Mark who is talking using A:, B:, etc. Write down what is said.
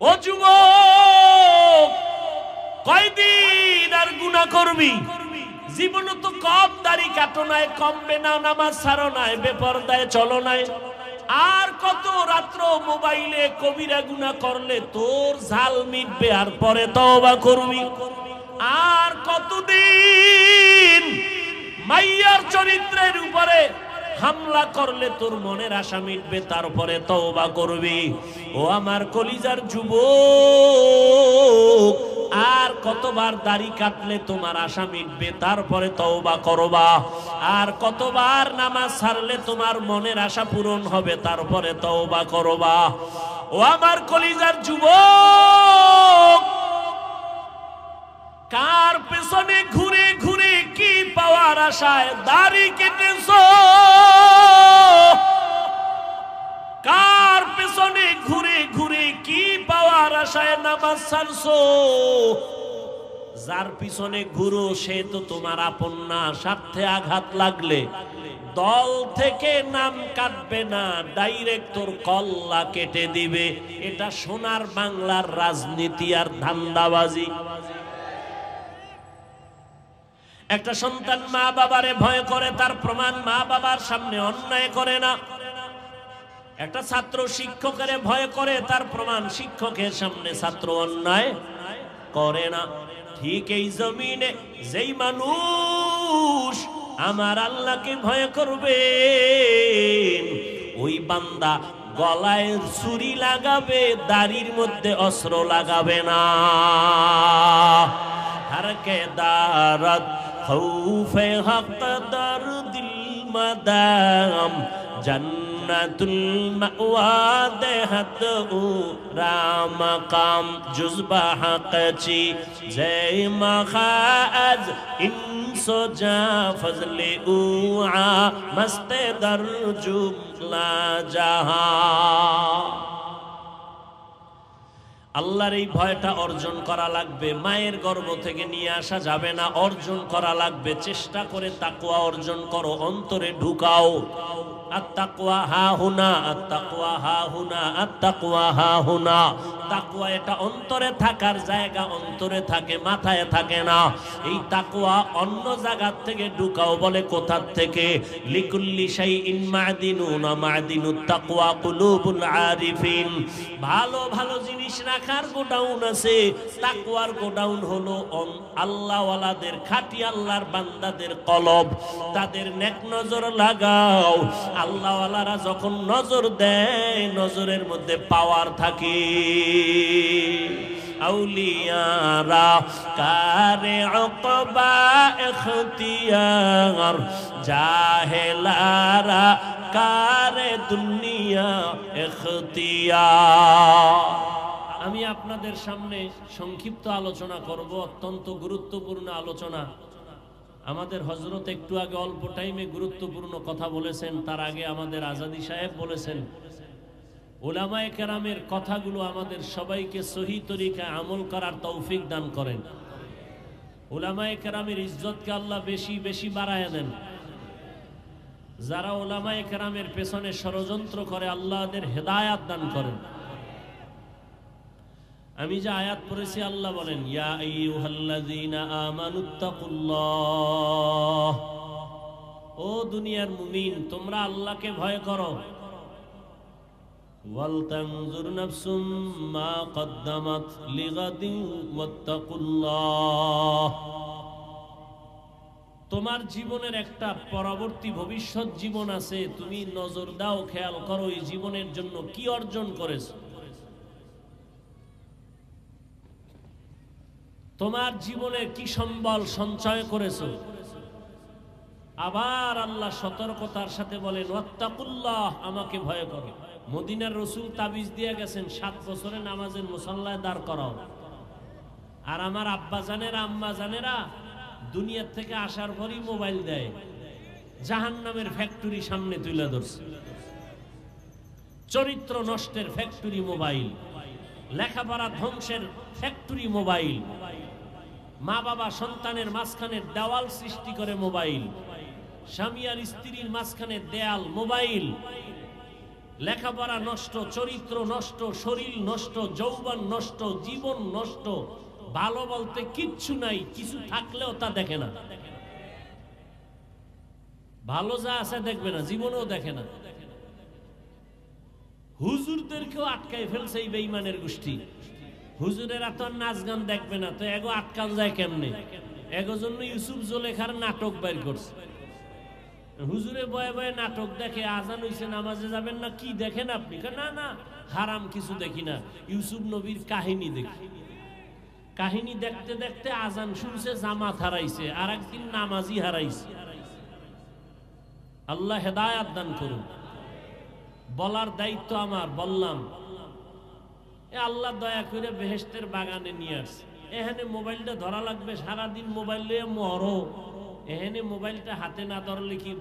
A: ও যুবক, কয়দিন আর গুনাহ করবি? জীবন তো কম, দাড়ি কাটো নাই, কমবে না, নামাজ ছাড়ো নাই, বেপরদায় চলো নাই, আর কত রাত্র মোবাইলে কবিরা গুনাহ করলে তোর ঝাল মিটবে আর পরে তওবা করবি? আর কতদিন মাইয়ার চরিত্রের উপরে হামলা করলে তোর মনের আশা মিটবে তারপরে তওবা করবি? ও আমার কলিজার যুবক, আর কতবার দাড়ি কাটলে তোমার আশা মিটবে তারপরে তওবা করবা? আর কতবার নামাজ ছাড়লে তোমার মনের আশা পূরণ হবে তারপরে তওবা করবা? ও আমার কলিজার যুবক, কার পেছনে ঘুরে ঘুরে কি পাওয়ার আশায় দাড়ি কেটেছো? কার পেছনে ঘুরে ঘুরে কি পাওয়ার আশায় নামাজ ছাড়ছো? যার পিছনে ঘুরো সে তো তোমার আপন না। স্বার্থে আঘাত লাগলে দল থেকে নাম কাটবে না, ডাইরেক্ট তোর কল্লা কেটে দিবে। এটা সোনার বাংলার রাজনীতি আর ধান্দাবাজি। একটা সন্তান মা বাবারে ভয় করে, তার প্রমাণ মা বাবার সামনে অন্যায় করে না। একটা ছাত্র শিক্ষকের ভয় করে, তার প্রমাণ শিক্ষকের সামনে ছাত্র অন্যায় করে না। ঠিক এই জমিনে যেই মানুষ আমার আল্লাহকে ভয় করবে, ওই বান্দা গলায় ছুরি লাগাবে, দাড়ির মধ্যে অস্ত্র লাগাবে না। हर के दारत खौफे हक दर दिल मदाम जन्नतुल मअवा देहत राम काम जुज़बा हक़ची जय मखाज इंसो जा फजले उआ मस्ते दर जुमला जहां। আল্লাহর এই ভয়টা অর্জন করা লাগবে। মায়ের গর্ভ থেকে নিয়ে আসা যাবে না, অর্জন করা লাগবে। চেষ্টা করে তাকওয়া অর্জন করো, অন্তরে ঢুকাও। আত-তাকওয়া হা হুনা, আত-তাকওয়া হা হুনা, আত-তাকওয়া হা হুনা। তাকওয়া এটা অন্তরে থাকার জায়গা, অন্তরে থাকে, মাথায় থাকে না। এই তাকওয়া অন্য জায়গা থেকে ঢুকাও। বলে কোথার থেকে? লিকুল্লি শাইইন মা'দিনুন ওয়া মা'দিনুত তাকওয়া কুলুবুল আরিফিন। ভালো ভালো জিনিস রাখার গোডাউন আছে, তাকওয়ার গোডাউন হলো আল্লাহওয়ালাদের, খাঁটি আল্লাহর বান্দাদের কলব। তাদের নেক নজর লাগাও। আল্লাহওয়ালারা যখন নজর দেয়, নজরের মধ্যে পাওয়ার থাকে। আউলিয়ারা কারে উকবা ইখতিয়ার, জাহেলারা কারে দুনিয়া ইখতিয়ার। আমি আপনাদের সামনে সংক্ষিপ্ত আলোচনা করব, অত্যন্ত গুরুত্বপূর্ণ আলোচনা। আমাদের হযরত একটু আগে অল্প টাইমে গুরুত্বপূর্ণ কথা বলেছেন। তার আগে আমাদের আজাদি সাহেব বলেছেন। উলামায়ে কেরামের কথাগুলো আমাদের সবাইকে সহি তরিকায় আমল করার তৌফিক দান করেন। উলামায়ে কেরামের ইজ্জতকে আল্লাহ বেশি বেশি বাড়ায় দেন। যারা উলামায়ে কেরামের পেছনে ষড়যন্ত্র করে, আল্লাহ তাদের হেদায়েত দান করেন। আমি যে আয়াত পড়েছি, আল্লাহ বলেন ইয়া আইয়ুহাল্লাযীনা আমানুত্তাকুল্লাহ, ও দুনিয়ার মুমিন তোমরা আল্লাহকে ভয় করো। ওয়াল তানজুর নাফসুম মা কদ্দামাত লিগাদিন ওয়াত্তাকুল্লাহ। তোমার জীবনের একটা পরবর্তী ভবিষ্যৎ জীবন আছে, তুমি নজর দাও, খেয়াল করো এই জীবনের জন্য কি অর্জন করেছো। তোমার জীবনে কি সম্বল সঞ্চয় করেছো। আবার আল্লাহ সতর্কতার সাথে বলেন ওয়াত্তাকুল্লাহ, আমাকে ভয় করো। মদিনার রাসূল তাবিজ দিয়ে গেছেন 7 বছরে নামাজের মুসাল্লায় দাঁড় করাও। আর আমার আব্বা জানেরা, আম্মা জানেরা দুনিয়ার থেকে আসার পরই মোবাইল দেয়, জাহান্নামের ফ্যাক্টরি সামনে তুলে ধরছে। চরিত্র নষ্টের ফ্যাক্টরি মোবাইল, লেখাপড়া ধ্বংসের ফ্যাক্টরি মোবাইল, মা বাবা সন্তানের মাঝখানে দেওয়াল সৃষ্টি করে মোবাইল, স্বামী আর স্ত্রীর মাঝখানে দেয়াল মোবাইল। লেখাপড়া নষ্ট, চরিত্র নষ্ট, শরীর নষ্ট, যৌবন নষ্ট, জীবন নষ্ট, ভালো বলতে কিচ্ছু নাই, কিছু থাকলেও তা দেখে না। ভালো যা আছে দেখবে না, জীবনেও দেখে না। হুজুরদেরকেও আটকাই ফেলছে এই বেঈমানের গোষ্ঠী। হুজুরেরা তো নাচ গান দেখবে না, তো এগো আটকান যায় কেমনে? এগো জন্য ইউসুফ জোলেখার নাটক বের করছে। হুজুরে বয়ে বয়ে নাটক দেখে, আজান হইছে নামাজে যাবেন না, কি দেখেন আপনি? না না, হারাম কিছু দেখি না, ইউসুফ নবীর কাহিনী দেখি। কাহিনী দেখতে দেখতে আজান শুনছে, জামাত হারাইছে, আর একদিন নামাজি হারাইছে। আল্লাহ হেদায়াত দান করুন। বলার দায়িত্ব আমার, বললাম। আল্লাহ দয়া করে বেহেশতের বাগানে নিয়ে আসছে। এখানে মোবাইলটা ধরা লাগবে, সারাদিন মোবাইল নিয়ে মরো। এখানে মোবাইলটা হাতে না ধরলে কি